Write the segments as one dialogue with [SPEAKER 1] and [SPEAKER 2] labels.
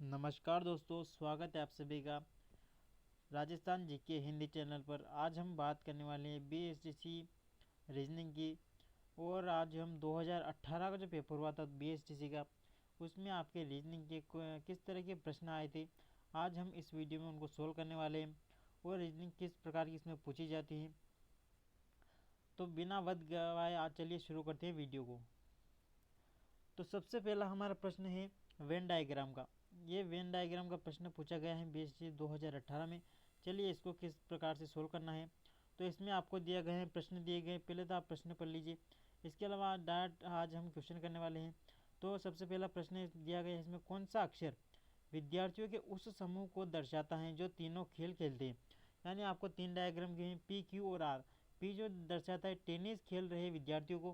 [SPEAKER 1] नमस्कार दोस्तों, स्वागत है आप सभी का राजस्थान जीके हिंदी चैनल पर। आज हम बात करने वाले हैं बीएसटीसी रीजनिंग की। और आज हम 2018 का जो पेपर हुआ था बीएसटीसी का, उसमें आपके रीजनिंग के किस तरह के प्रश्न आए थे, आज हम इस वीडियो में उनको सोल्व करने वाले हैं और रीजनिंग किस प्रकार की इसमें पूछी जाती है। तो बिना वक्त गवाए आज चलिए शुरू करते हैं वीडियो को। तो सबसे पहला हमारा प्रश्न है वेन डायग्राम का। ये वेन डायग्राम का प्रश्न पूछा गया है बीएसटी 2018 में। चलिए इसको किस प्रकार से सोल्व करना है। तो इसमें आपको दिया गए हैं, प्रश्न दिए गए, पहले तो आप प्रश्न पढ़ लीजिए। इसके अलावा डायरेक्ट आज हम क्वेश्चन करने वाले हैं। तो सबसे पहला प्रश्न दिया गया है, इसमें कौन सा अक्षर विद्यार्थियों के उस समूह को दर्शाता है जो तीनों खेल खेलते हैं। यानी आपको तीन डायग्राम दिए हैं, पी, क्यू और आर। पी जो दर्शाता है टेनिस खेल रहे विद्यार्थियों को,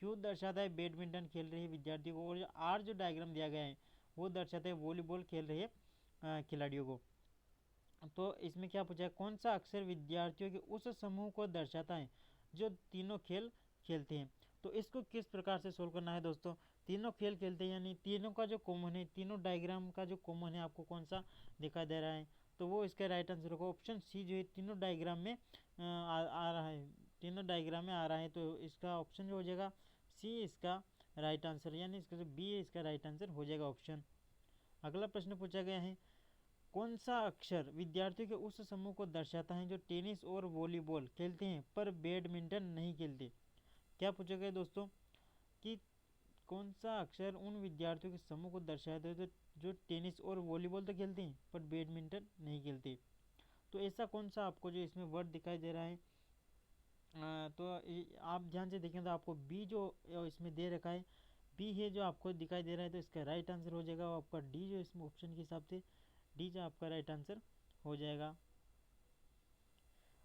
[SPEAKER 1] क्यू दर्शाता है बैडमिंटन खेल रहे विद्यार्थियों को, और जो आर जो डायग्राम दिया गया है वो दर्शाता है वॉलीबॉल खेल रहे खिलाड़ियों को। तो इसमें क्या पूछा है, कौन सा अक्षर विद्यार्थियों के उस समूह को दर्शाता है जो तीनों खेल खेलते हैं। तो इसको किस प्रकार से सोल्व करना है दोस्तों। तीनों खेल खेलते हैं यानी तीनों का जो कॉमन है, तीनों डायग्राम का जो कॉमन है आपको कौन सा दिखाई दे रहा है, तो वो इसका राइट आंसर होगा ऑप्शन सी, जो है तीनों डायग्राम में आ रहा है, तीनों डायग्राम में आ रहा है। तो इसका ऑप्शन जो हो जाएगा सी इसका राइट आंसर, यानी इसका जो बी है इसका राइट आंसर हो जाएगा ऑप्शन। अगला प्रश्न पूछा गया है, कौन सा अक्षर विद्यार्थियों के उस समूह को दर्शाता है जो टेनिस और वॉलीबॉल खेलते हैं पर बैडमिंटन नहीं खेलते। क्या पूछा गया दोस्तों कि कौन सा अक्षर उन विद्यार्थियों के समूह को दर्शाता है जो टेनिस और वॉलीबॉल तो खेलते हैं पर बैडमिंटन नहीं खेलते। तो ऐसा कौन सा आपको जो इसमें वर्ड दिखाई दे रहा है, तो आप ध्यान से देखें तो आपको बी जो इसमें दे रखा है, बी है जो आपको दिखाई दे रहा है, तो इसका राइट आंसर हो जाएगा आपका डी, जो इसमें ऑप्शन के हिसाब से डी जो आपका राइट आंसर हो जाएगा।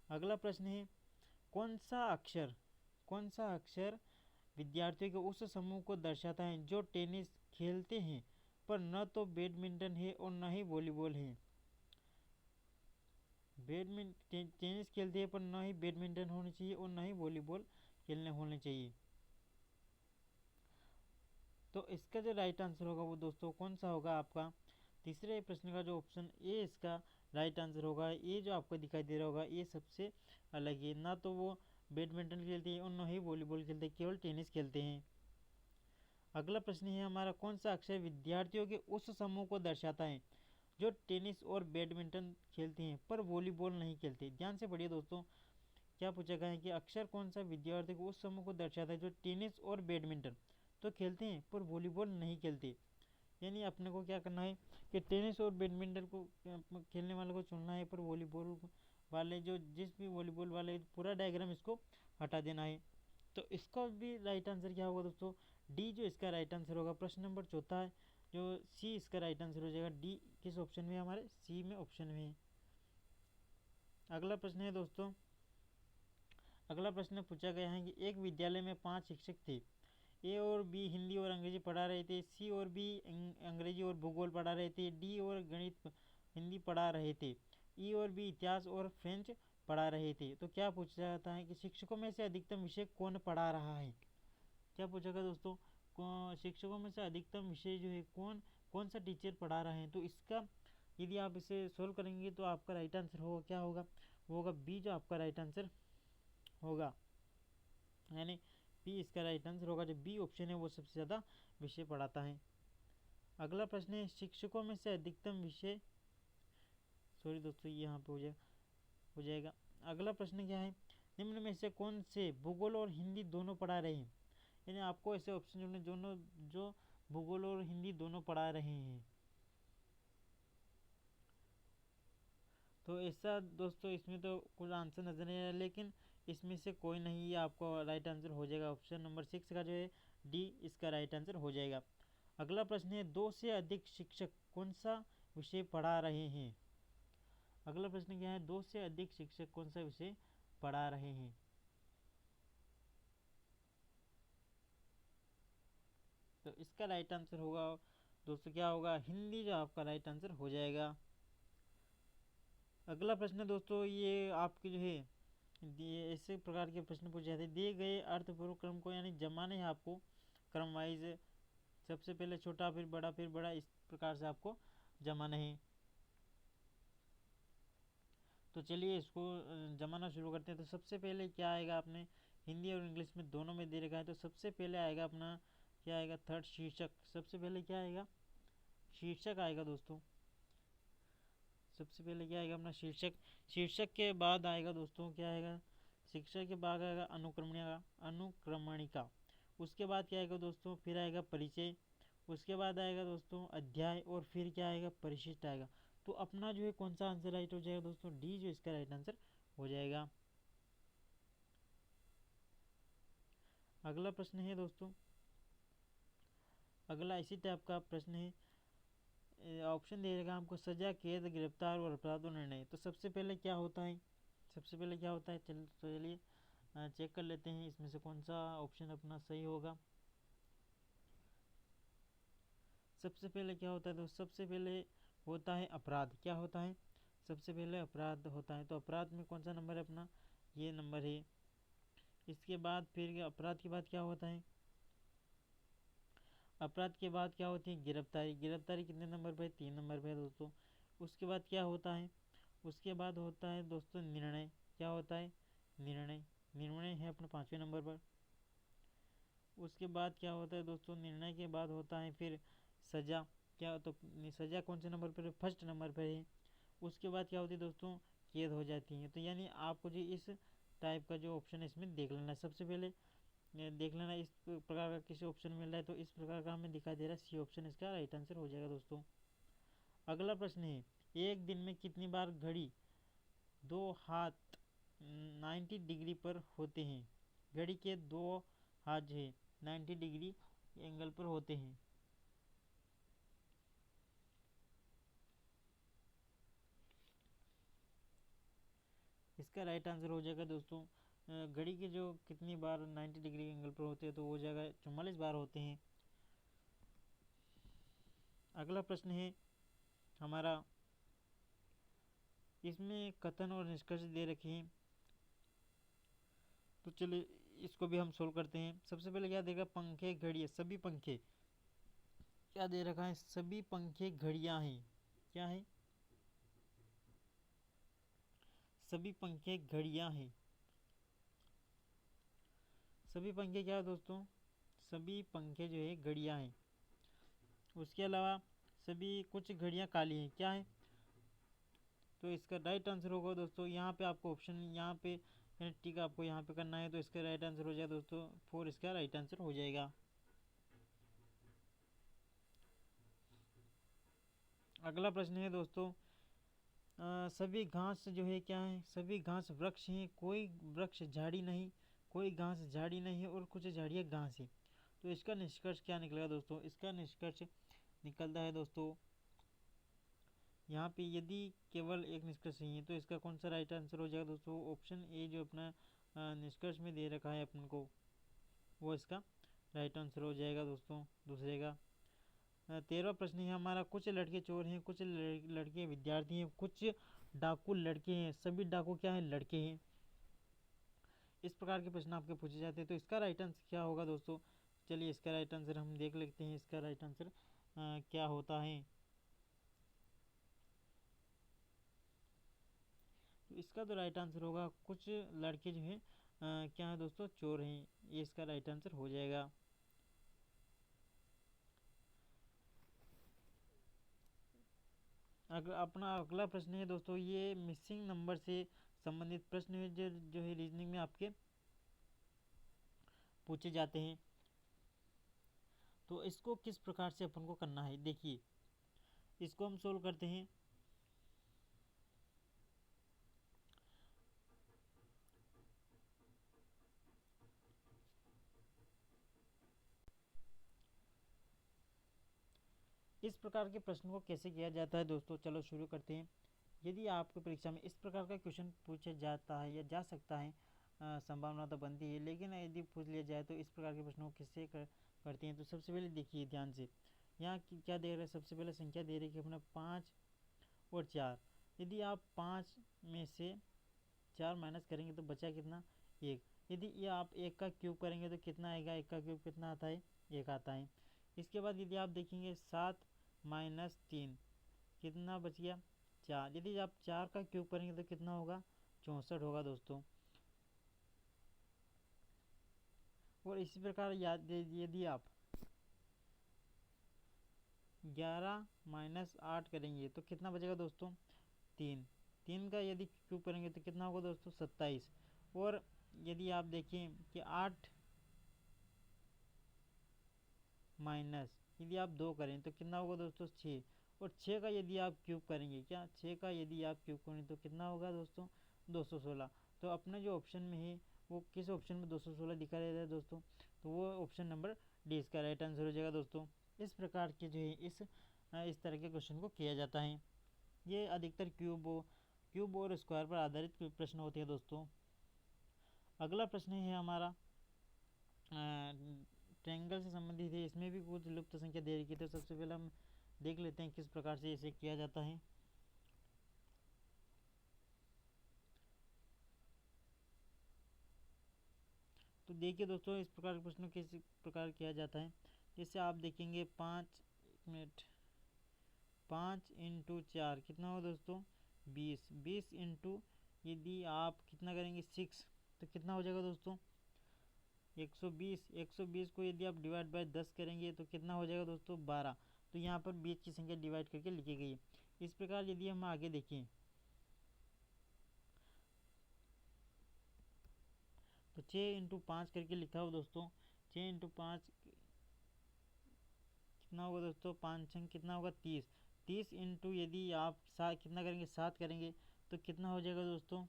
[SPEAKER 1] अगला प्रश्न है, कौन सा अक्षर विद्यार्थियों के उस समूह को दर्शाता है जो टेनिस खेलते हैं पर न तो बैडमिंटन है और न ही वॉलीबॉल है। टेनिस खेलते हैं पर न ही बैडमिंटन होनी चाहिए और न ही वॉलीबॉल खेलने होने चाहिए। तो इसका जो राइट आंसर होगा वो दोस्तों कौन सा होगा, आपका तीसरे प्रश्न का जो ऑप्शन ए इसका राइट आंसर होगा। ये जो आपको दिखाई दे रहा होगा ये सबसे अलग है, ना तो वो बैडमिंटन खेलते हैं और न ही वॉलीबॉल खेलते हैं, केवल टेनिस खेलते हैं। अगला प्रश्न है हमारा, कौन सा अक्षर विद्यार्थियों के उस समूह को दर्शाता है जो टेनिस और बैडमिंटन खेलते हैं पर वॉलीबॉल नहीं खेलते। ध्यान से पढ़िए दोस्तों, क्या पूछा गया है कि अक्षर कौन सा विद्यार्थियों को उस समूह को दर्शाता है जो टेनिस और बैडमिंटन तो खेलते हैं पर वॉलीबॉल नहीं खेलते। यानी अपने को क्या करना है कि टेनिस और बैडमिंटन को खेलने वाले को चुनना है, पर वॉलीबॉल वाले जो जिस भी वॉलीबॉल वाले पूरा डायग्राम इसको हटा देना है। तो इसका भी राइट आंसर क्या होगा दोस्तों, डी जो इसका राइट आंसर होगा। प्रश्न नंबर चौथा है जो सी इसका राइट आंसर हो जाएगा। डी किस ऑप्शन में, हमारे सी में ऑप्शन में है। अगला प्रश्न है दोस्तों, अगला प्रश्न पूछा गया है कि एक विद्यालय में 5 शिक्षक थे। ए और बी हिंदी और अंग्रेजी पढ़ा रहे थे, सी और बी अंग्रेजी और भूगोल पढ़ा रहे थे, डी और गणित हिंदी पढ़ा रहे थे, ई और बी इतिहास और फ्रेंच पढ़ा रहे थे। तो क्या पूछा जाता है कि शिक्षकों में से अधिकतम विषय कौन पढ़ा रहा है। क्या पूछेगा दोस्तों, शिक्षकों में से अधिकतम विषय जो है कौन कौन सा टीचर पढ़ा रहे हैं। तो इसका यदि आप इसे सोल्व करेंगे तो आपका राइट आंसर होगा, क्या होगा, वो होगा बी जो आपका राइट आंसर होगा, यानी बी इसका राइट आंसर होगा। जो बी ऑप्शन है वो सबसे ज़्यादा विषय पढ़ाता है। अगला प्रश्न है, शिक्षकों में से अधिकतम विषय, सॉरी दोस्तों यहाँ पे हो जाएगा। अगला प्रश्न क्या है, निम्न में से कौन से भूगोल और हिंदी दोनों पढ़ा रहे हैं। यानी आपको ऐसे ऑप्शन चुनने दोनों जो भूगोल और हिंदी दोनों पढ़ा रहे हैं। तो ऐसा दोस्तों इसमें तो कुछ आंसर नजर नहीं आ रहा, लेकिन इसमें से कोई नहीं, ये आपको राइट आंसर हो जाएगा। ऑप्शन नंबर 6 का जो है डी इसका राइट आंसर हो जाएगा। अगला प्रश्न है, 2 से अधिक शिक्षक कौन सा विषय पढ़ा रहे हैं। अगला प्रश्न क्या है, 2 से अधिक शिक्षक कौन सा विषय पढ़ा रहे हैं। तो इसका राइट आंसर होगा दोस्तों क्या होगा, हिंदी जो आपका राइट आंसर हो जाएगा। अगला प्रश्न दोस्तों, ये आपके जो है ऐसे प्रकार के प्रश्न पूछे जाते हैं, दिए गए अर्थपूर्ण क्रम को यानी जमाना है आपको क्रम वाइज, सबसे पहले छोटा फिर बड़ा फिर बड़ा, इस प्रकार से आपको जमाना है। तो चलिए इसको जमाना शुरू करते हैं। तो सबसे पहले क्या आएगा, आपने हिंदी और इंग्लिश में दोनों में दे रखा है। तो सबसे पहले आएगा अपना, क्या आएगा, थर्ड शीर्षक। सबसे पहले क्या आएगा, शीर्षक आएगा दोस्तों। सबसे पहले क्या आएगा अपना शीर्षक। शीर्षक के बाद आएगा दोस्तों, क्या आएगा, शिक्षक के बाद आएगा अनुक्रमणिका, अनुक्रमणिका। उसके बाद क्या आएगा दोस्तों, फिर आएगा परिचय। उसके बाद आएगा दोस्तों अध्याय, और फिर क्या आएगा, परिशिष्ट आएगा। तो अपना जो है कौन सा आंसर राइट हो जाएगा दोस्तों, डी जो इसका राइट आंसर हो जाएगा। अगला प्रश्न है दोस्तों, अगला इसी टाइप का प्रश्न है। ऑप्शन दे देगा हमको, सजा, कैद, गिरफ्तार और अपराध और निर्णय। तो सबसे पहले क्या होता है, सबसे पहले क्या होता है, चलिए चेक कर लेते हैं इसमें से कौन सा ऑप्शन अपना सही होगा। सबसे पहले क्या होता है दोस्तों, सबसे पहले होता है अपराध। क्या होता है, सबसे पहले अपराध होता है। तो अपराध में कौन सा नंबर है अपना, ये नंबर है। इसके बाद फिर अपराध के बाद क्या होता है, अपराध के बाद क्या होती है, गिरफ्तारी। गिरफ्तारी कितने नंबर पे, 3 नंबर पे दोस्तों। उसके बाद क्या होता है, उसके बाद होता है दोस्तों निर्णय। क्या होता है, निर्णय। निर्णय है अपने 5वें नंबर पर। उसके बाद क्या होता है दोस्तों, निर्णय के बाद होता है फिर सजा। क्या, तो सजा कौन से नंबर पर है, फर्स्ट नंबर पर है। उसके बाद क्या होती है दोस्तों, कैद हो जाती है। तो यानी आपको जो इस टाइप का जो ऑप्शन है इसमें देख लेना है। सबसे पहले देख लेना इस प्रकार का किसी ऑप्शन मिल रहा है, तो इस प्रकार का हमें दिखाई दे रहा है, सी ऑप्शन इसका राइट आंसर हो जाएगा दोस्तों। अगला प्रश्न है, एक दिन में कितनी बार घड़ी दो हाथ 90 डिग्री पर होते हैं। घड़ी के दो हाथ जो है 90 डिग्री एंगल पर होते हैं। इसका राइट आंसर हो जाएगा दोस्तों, घड़ी के जो कितनी बार 90 डिग्री एंगल पर होते हैं, तो वो जाएगा 44 बार होते हैं। अगला प्रश्न है हमारा, इसमें कथन और निष्कर्ष दे रखे हैं। तो चलिए इसको भी हम सोल्व करते हैं। सबसे पहले क्या देगा, पंखे घड़ियाँ, सभी पंखे। क्या दे रखा है, सभी पंखे घड़ियाँ हैं। क्या है, सभी पंखे घड़ियाँ हैं। सभी पंखे क्या है दोस्तों, सभी पंखे जो है घड़ियाँ हैं। उसके अलावा सभी कुछ घड़ियाँ काली हैं। क्या है, तो इसका राइट आंसर होगा दोस्तों, यहाँ पे आपको ऑप्शन, यहाँ पे टिक आपको यहाँ पे करना है। तो इसका राइट आंसर हो जाएगा दोस्तों 4, इसका राइट आंसर हो जाएगा। अगला प्रश्न है दोस्तों, सभी घास जो है क्या है, सभी घास वृक्ष हैं, कोई वृक्ष झाड़ी नहीं, कोई घास झाड़ी नहीं है, और कुछ झाड़ियाँ घास है। तो इसका निष्कर्ष क्या निकलेगा दोस्तों, इसका निष्कर्ष निकलता है दोस्तों, यहाँ पे यदि केवल एक निष्कर्ष नहीं है, तो इसका कौन सा राइट आंसर हो जाएगा दोस्तों, ऑप्शन ए जो अपना निष्कर्ष में दे रखा है अपन को, वो इसका राइट आंसर हो जाएगा दोस्तों, दूसरे का। 13वां प्रश्न है हमारा, कुछ लड़के चोर हैं, कुछ लड़के विद्यार्थी हैं, कुछ डाकू लड़के हैं, सभी डाकू क्या हैं, लड़के हैं। इस प्रकार के प्रश्न आपके पूछे जाते हैं। तो इसका राइट आंसर क्या होगा दोस्तों, चलिए इसका राइट आंसर हम देख लेते हैं। इसका राइट आंसर क्या होता है, तो इसका तो राइट आंसर होगा, कुछ लड़के जो हैं क्या है दोस्तों, चोर हैं। ये इसका राइट आंसर हो जाएगा। अपना अगला प्रश्न है दोस्तों, ये मिसिंग नंबर से संबंधित प्रश्न है, जो है रीजनिंग में आपके पूछे जाते हैं। तो इसको किस प्रकार से अपन को करना है, देखिए इसको हम सोल्व करते हैं। इस प्रकार के प्रश्न को कैसे किया जाता है दोस्तों, चलो शुरू करते हैं। यदि आपकी परीक्षा में इस प्रकार का क्वेश्चन पूछा जाता है या जा सकता है, संभावना तो बनती है, लेकिन यदि पूछ लिया जाए तो इस प्रकार के प्रश्नों को कैसे करते हैं। तो सबसे पहले देखिए ध्यान से, यहाँ क्या दे रहा है, सबसे पहले संख्या दे रही है कि अपना 5 और 4। यदि आप 5 में से 4 माइनस करेंगे तो बचा कितना, 1। यदि ये आप 1 का क्यूब करेंगे तो कितना आएगा, 1 का क्यूब कितना आता है, 1 आता है। इसके बाद यदि आप देखेंगे 7 माइनस 3, कितना बच गया 4। यदि आप 4 का क्यूब करेंगे तो कितना होगा 64 होगा दोस्तों। और इसी प्रकार याद यदि आप 11 माइनस 8 करेंगे तो कितना बचेगा दोस्तों 3। 3 का यदि क्यूब करेंगे तो कितना होगा दोस्तों 27। और यदि आप देखें कि 8 माइनस यदि आप 2 करें तो कितना होगा दोस्तों 6। और 6 का यदि आप क्यूब करेंगे, क्या 6 का यदि आप क्यूब करें तो कितना होगा दोस्तों 216। तो अपना जो ऑप्शन में है वो किस ऑप्शन में 216 दिखा रहा है दोस्तों, तो वो ऑप्शन नंबर डी इसका राइट आंसर हो जाएगा दोस्तों। इस प्रकार के जो है इस तरह के क्वेश्चन को किया जाता है। ये अधिकतर क्यूब और स्क्वायर पर आधारित प्रश्न होते हैं दोस्तों। अगला प्रश्न है हमारा ट्रायंगल से संबंधित है। इसमें भी कुछ लुप्त संख्या दे रखी है, तो सबसे पहले हम देख लेते हैं किस प्रकार से इसे किया जाता है। तो देखिए दोस्तों, इस प्रकार के प्रश्नों किस प्रकार किया जाता है। जैसे आप देखेंगे 5 इंटू 4 कितना हो दोस्तों 20। 20 इंटू यदि आप कितना करेंगे 6 तो कितना हो जाएगा दोस्तों 120। 120 को यदि आप डिवाइड बाय 10 करेंगे तो कितना हो जाएगा दोस्तों 12। तो यहाँ पर 20 की संख्या डिवाइड करके लिखी गई है। इस प्रकार यदि हम आगे देखें तो 6 इंटू 5 करके लिखा हो दोस्तों। 6 इंटू 5 कितना होगा दोस्तों 5 छंग कितना होगा 30। 30 इंटू यदि आप कितना करेंगे 7 करेंगे तो कितना हो जाएगा दोस्तों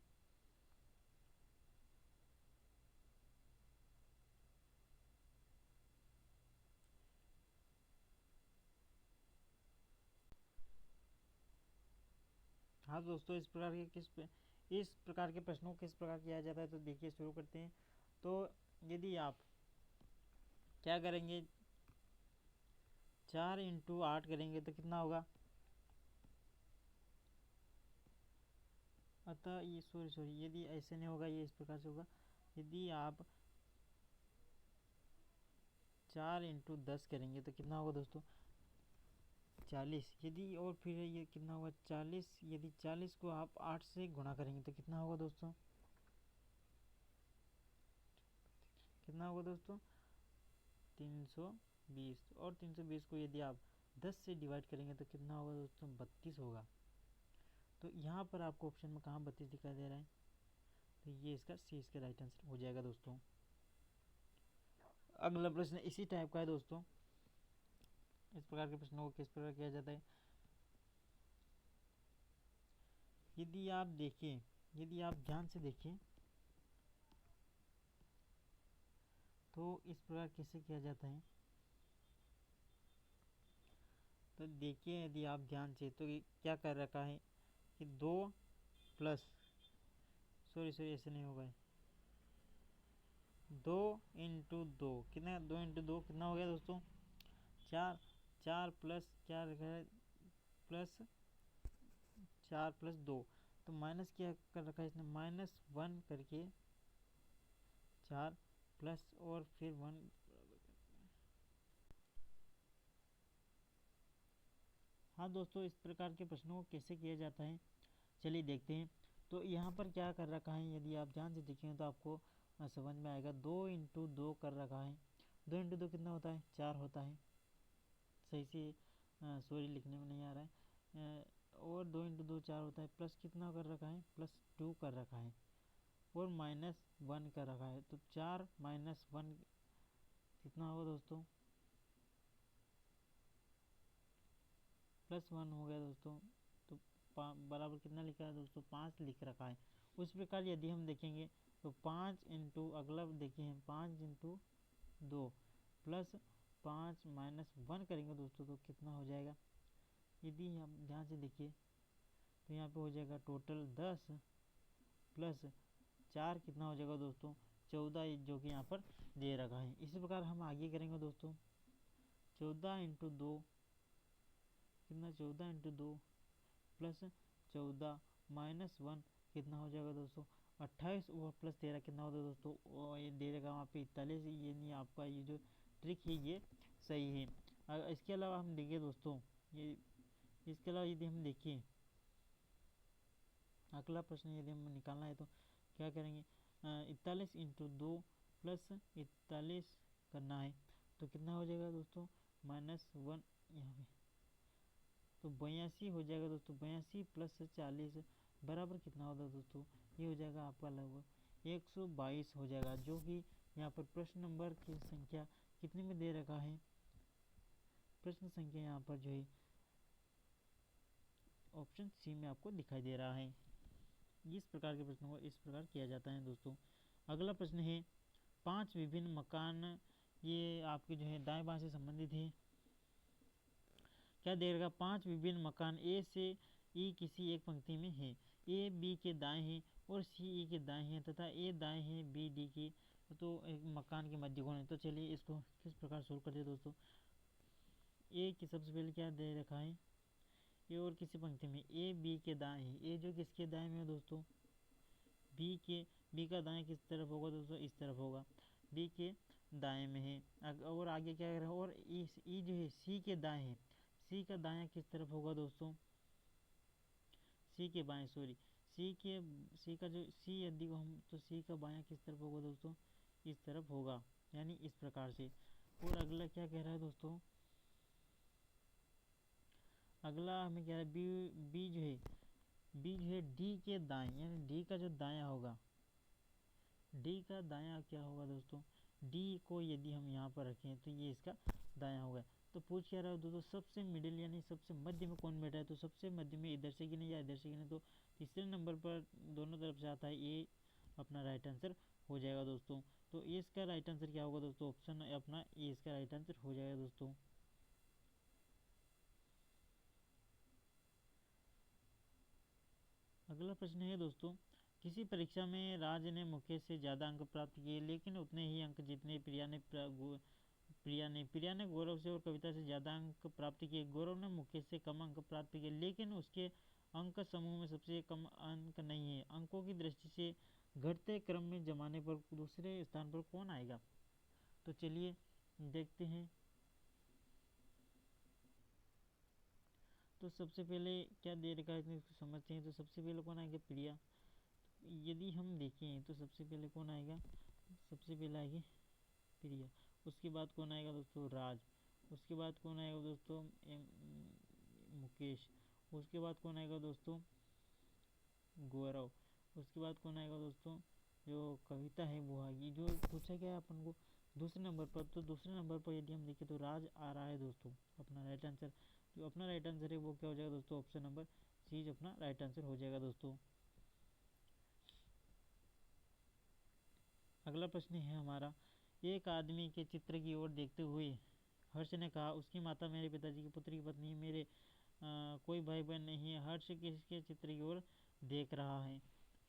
[SPEAKER 1] हाँ दोस्तों, इस प्रकार के प्रश्नों को किस प्रकार किया जाता है, तो देखिए शुरू करते हैं। तो यदि आप क्या करेंगे 4 इंटू 8 करेंगे तो कितना होगा, अतः ये सॉरी यदि ऐसे नहीं होगा, ये इस प्रकार से होगा। यदि आप 4 इंटू 10 करेंगे तो कितना होगा दोस्तों 40। यदि और फिर ये कितना होगा 40। यदि 40 को आप 8 से गुणा करेंगे तो कितना होगा दोस्तों, कितना होगा दोस्तों 320। और 320 को यदि आप 10 से डिवाइड करेंगे तो कितना होगा दोस्तों 32 होगा। तो यहाँ पर आपको ऑप्शन में कहाँ 32 दिखाई दे रहा है, तो ये इसका राइट आंसर हो जाएगा दोस्तों। अगला प्रश्न इसी टाइप का है दोस्तों। इस प्रकार के प्रश्नों को किस प्रकार किया जाता है, यदि आप ध्यान से देखें तो इस प्रकार कैसे किया जाता है। तो देखिए यदि आप ध्यान से, तो क्या कर रखा है कि 2 प्लस सॉरी ऐसे नहीं होगा, 2 इंटू 2 कितना, 2 इंटू 2 कितना हो गया दोस्तों 4। 4 प्लस क्या रखा है प्लस 4 प्लस 2, तो माइनस क्या कर रखा है इसने -1 करके 4 प्लस और फिर 1। हाँ दोस्तों, इस प्रकार के प्रश्नों को कैसे किया जाता है चलिए देखते हैं। तो यहाँ पर क्या कर रखा है, यदि आप ध्यान से देखें तो आपको समझ में आएगा। 2 इंटू 2 कर रखा है। 2 इंटू 2 कितना होता है 4 होता है। सही से सॉरी लिखने में नहीं आ रहा है। और 2 इंटू 2 4 होता है। प्लस कितना कर रखा है +2 कर रखा है। और -1 कर रखा है। तो 4 माइनस 1 कितना होगा दोस्तों +1 हो गया दोस्तों। तो बराबर कितना लिखा है दोस्तों 5 लिख रखा है। उस प्रकार यदि हम देखेंगे तो 5 इंटू अगला देखिए 5 इंटू 2 प्लस 5 माइनस 1 करेंगे दोस्तों तो कितना हो जाएगा। यदि हम ध्यान से देखिए तो यहाँ पे हो जाएगा टोटल 10 प्लस 4 कितना हो जाएगा दोस्तों 14, जो कि यहाँ पर दे रखा है। इसी प्रकार हम आगे करेंगे दोस्तों 14 इंटू 2 कितना 14 इंटू 2 प्लस 14 माइनस 1 कितना हो जाएगा दोस्तों 28 और प्लस 13 कितना होता है दोस्तों, और ये दे देगा वहाँ पे 41। ये नहीं, आपका ये जो ट्रिक है ये सही है। इसके अलावा हम देखिए दोस्तों, ये इसके अलावा यदि हम देखिए अगला प्रश्न यदि हम निकालना है तो क्या करेंगे, 41 इंटू 2 प्लस 41 करना है तो कितना हो जाएगा दोस्तों, -1 यहाँ पे, तो 82 हो जाएगा दोस्तों। 82 प्लस 40 बराबर कितना होगा दोस्तों, ये हो जाएगा आपका लगभग 122 हो जाएगा, जो कि यहाँ पर प्रश्न नंबर की संख्या कितने में दे रखा है, प्रश्न संख्या यहाँ पर जो है ऑप्शन सी में आपको दिखाई दे रहा है। इस प्रकार के प्रश्नों को इस प्रकार किया जाता है दोस्तों। अगला प्रश्न है 5 विभिन्न मकान, ये आपके जो है दाएं बाएं से संबंधित है। क्या दे रखा, 5 विभिन्न मकान ए से ई किसी एक पंक्ति में है, ए बी के दाएं है और सी ई के दाएं है तथा ए दाएं है बी डी के, तो एक मकान के मध्य कोण है। तो चलिए इसको किस प्रकार सोल्व करते हैं दोस्तों। ए की सबसे पहले क्या दे रखा है, ए और किसी पंक्ति में ए बी के दाएं है, ए जो किसके दाएं में है दोस्तों, बी का दाएं किस तरफ होगा दोस्तों, इस तरफ होगा, बी के दाएं में है। और आगे क्या कर रहा है, और ई जो है सी के दाएं है, सी का दायां किस तरफ होगा दोस्तों, सी के बाएं, सॉरी सी का जो सी यदि हम तो सी का बायां किस तरफ होगा दोस्तों, इस तरफ होगा, यानी इस प्रकार से। और अगला क्या कह रहा है दोस्तों, अगला हमें कह रहा है बी जो है डी के दाएं, यानी डी का जो दायां होगा, डी का दायां क्या होगा दोस्तों, डी को यदि हम यहाँ पर रखें तो ये इसका दायां होगा। तो पूछ क्या रहा है दोस्तों, सबसे मिडिल यानी सबसे मध्य में कौन बैठा है, तो सबसे मध्य में इधर से गिने या इधर से गिने, तो तीसरे नंबर पर दोनों तरफ से आता है, ये अपना राइट आंसर हो जाएगा दोस्तों। तो ये इसका राइट आंसर क्या होगा दोस्तों, ऑप्शन अपना ये इसका राइट आंसर हो जाएगा दोस्तों। अगला प्रश्न है दोस्तों, किसी परीक्षा में राज ने मुकेश से ज़्यादा अंक प्राप्त किए, लेकिन उतने ही अंक जितने प्रिया ने गौरव से और कविता से ज़्यादा अंक प्राप्त किए। गौरव ने मुकेश से कम अंक प्राप्त किए, लेकिन उसके अंक समूह में सबसे कम अंक नहीं है। अंकों की दृष्टि से घटते क्रम में जमाने पर दूसरे स्थान पर कौन आएगा। तो चलिए देखते हैं। तो सबसे पहले क्या दे रखा है इसमें समझते हैं। तो सबसे पहले कौन आएगा, प्रिया। यदि हम देखें तो सबसे पहले कौन आएगा, सबसे पहले आएगी प्रिया, उसके बाद कौन आएगा दोस्तों, राज, उसके बाद कौन आएगा दोस्तों, मुकेश, उसके बाद कौन आएगा दोस्तों, गौरव, उसके बाद कौन आएगा दोस्तों, जो कविता है वो आएगी। जो पूछा गया है अपन को दूसरे नंबर पर, तो दूसरे नंबर पर यदि हम देखें तो राज आ रहा है दोस्तों। अपना राइट आंसर जो अपना राइट आंसर है वो क्या हो जाएगा दोस्तों, ऑप्शन नंबर सी अपना राइट आंसर हो जाएगा दोस्तों। अगला प्रश्न है हमारा, एक आदमी के चित्र की ओर देखते हुए हर्ष ने कहा, उसकी माता मेरे पिताजी की पुत्र की पत्नी, मेरे कोई भाई बहन नहीं है। हर्ष किसके चित्र की ओर देख रहा है।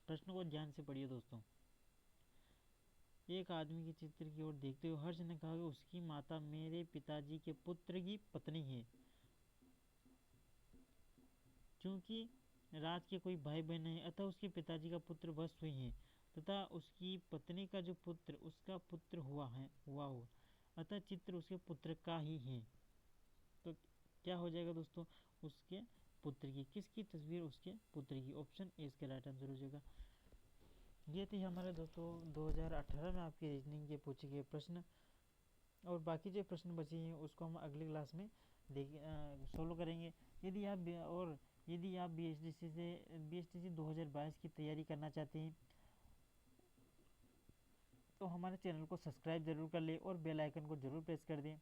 [SPEAKER 1] प्रश्न को ध्यान से पढ़िए दोस्तों। एक आदमी के चित्र की ओर देखते हुए हर्ष ने कहा कि उसकी माता मेरे पिताजी के पुत्र की पत्नी है। क्योंकि राज के कोई भाई बहन नहीं, अतः उसके पिताजी का पुत्र बस हुई है तथा उसकी पत्नी का जो पुत्र उसका पुत्र हुआ हो, अतः चित्र उसके पुत्र का ही है। तो क्या हो जाएगा दोस्तों, उसके पुत्र की, किसकी तस्वीर, उसके पुत्र की। ऑप्शन ए इसका राइट आंसर हो जाएगा। ये थे हमारे दोस्तों 2018 में आपके रीजनिंग के पूछे गए प्रश्न, और बाकी जो प्रश्न बचे हैं उसको हम अगली क्लास में सोल्व करेंगे। यदि आप BSTC 2022 की तैयारी करना चाहते हैं तो हमारे चैनल को सब्सक्राइब जरूर कर लें और बेल आइकन को जरूर प्रेस कर दें।